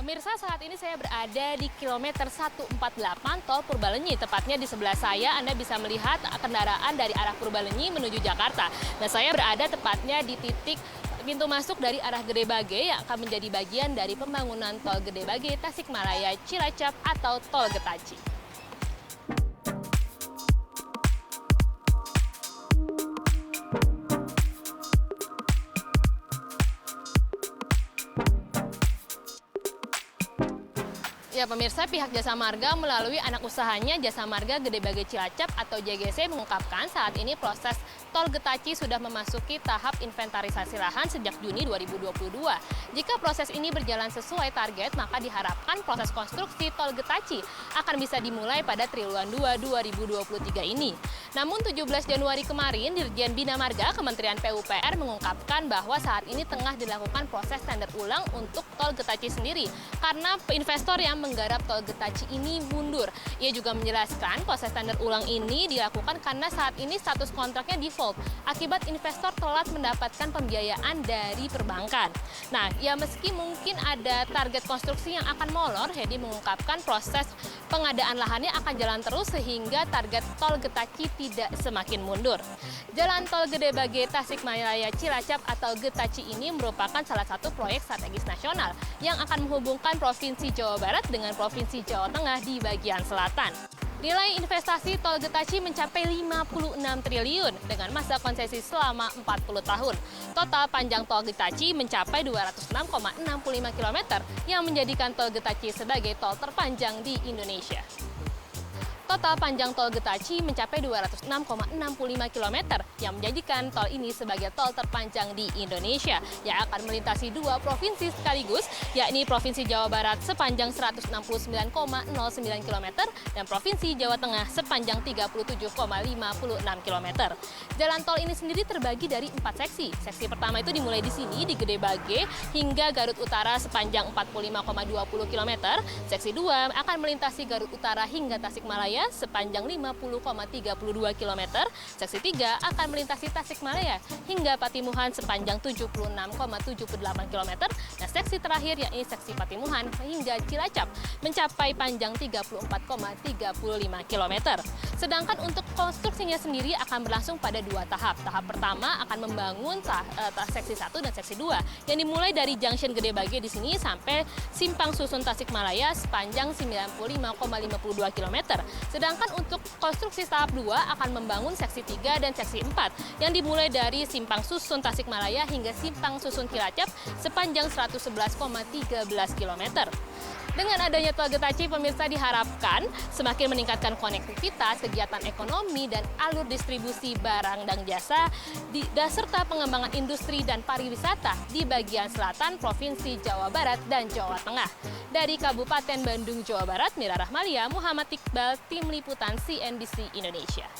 Pemirsa, saat ini saya berada di kilometer 148 Tol Purbalenyi. Tepatnya di sebelah saya Anda bisa melihat kendaraan dari arah Purbalenyi menuju Jakarta. Nah, saya berada tepatnya di titik pintu masuk dari arah Gede Bage yang akan menjadi bagian dari pembangunan Tol Gede Bage, Tasikmalaya, Cilacap atau Tol Getaci. Ya pemirsa, pihak Jasa Marga melalui anak usahanya Jasa Marga Gede Bage Cilacap atau JGC mengungkapkan saat ini proses Tol Getaci sudah memasuki tahap inventarisasi lahan sejak Juni 2022. Jika proses ini berjalan sesuai target, maka diharapkan proses konstruksi Tol Getaci akan bisa dimulai pada triwulan 2 2023 ini. Namun 17 Januari kemarin, Dirjen Bina Marga Kementerian PUPR mengungkapkan bahwa saat ini tengah dilakukan proses tender ulang untuk Tol Getaci sendiri karena investor yang menggarap Tol Getaci ini mundur. Ia juga menjelaskan proses tender ulang ini dilakukan karena saat ini status kontraknya default akibat investor telat mendapatkan pembiayaan dari perbankan. Nah, ya meski mungkin ada target konstruksi yang akan molor, Hedi mengungkapkan proses pengadaan lahannya akan jalan terus sehingga target Tol Getaci tidak semakin mundur. Jalan Tol Gede Bage Tasikmalaya Cilacap atau Getaci ini merupakan salah satu proyek strategis nasional yang akan menghubungkan Provinsi Jawa Barat dengan Provinsi Jawa Tengah di bagian selatan. Nilai investasi Tol Getaci mencapai 56 triliun dengan masa konsesi selama 40 tahun. Total panjang Tol Getaci mencapai 206,65 km yang menjadikan Tol Getaci sebagai tol terpanjang di Indonesia. Total panjang Tol Getaci mencapai 206,65 km yang menjadikan tol ini sebagai tol terpanjang di Indonesia yang akan melintasi dua provinsi sekaligus, yakni Provinsi Jawa Barat sepanjang 169,09 km dan Provinsi Jawa Tengah sepanjang 37,56 km. Jalan tol ini sendiri terbagi dari 4 seksi. Seksi pertama itu dimulai di sini di Gede Bage hingga Garut Utara sepanjang 45,20 km. Seksi 2 akan melintasi Garut Utara hingga Tasikmalaya sepanjang 50,32 km. Seksi 3 akan melintasi Tasikmalaya hingga Patimuhan sepanjang 76,78 km. Dan seksi terakhir yakni seksi Patimuhan hingga Cilacap mencapai panjang 34,35 km. Sedangkan untuk konstruksinya sendiri akan berlangsung pada 2 tahap. Tahap pertama akan membangun seksi 1 dan seksi 2 yang dimulai dari junction Gede Bage di sini sampai Simpang Susun Tasikmalaya sepanjang 95,52 km. Sedangkan untuk konstruksi tahap 2 akan membangun seksi 3 dan seksi 4 yang dimulai dari Simpang Susun Tasikmalaya hingga Simpang Susun Cilacap sepanjang 111,13 km. Dengan adanya Tol Getaci, pemirsa diharapkan semakin meningkatkan konektivitas, kegiatan ekonomi, dan alur distribusi barang dan jasa, serta pengembangan industri dan pariwisata di bagian selatan Provinsi Jawa Barat dan Jawa Tengah. Dari Kabupaten Bandung, Jawa Barat, Mira Rahmalia, Muhammad Iqbal, Tim Liputan CNBC Indonesia.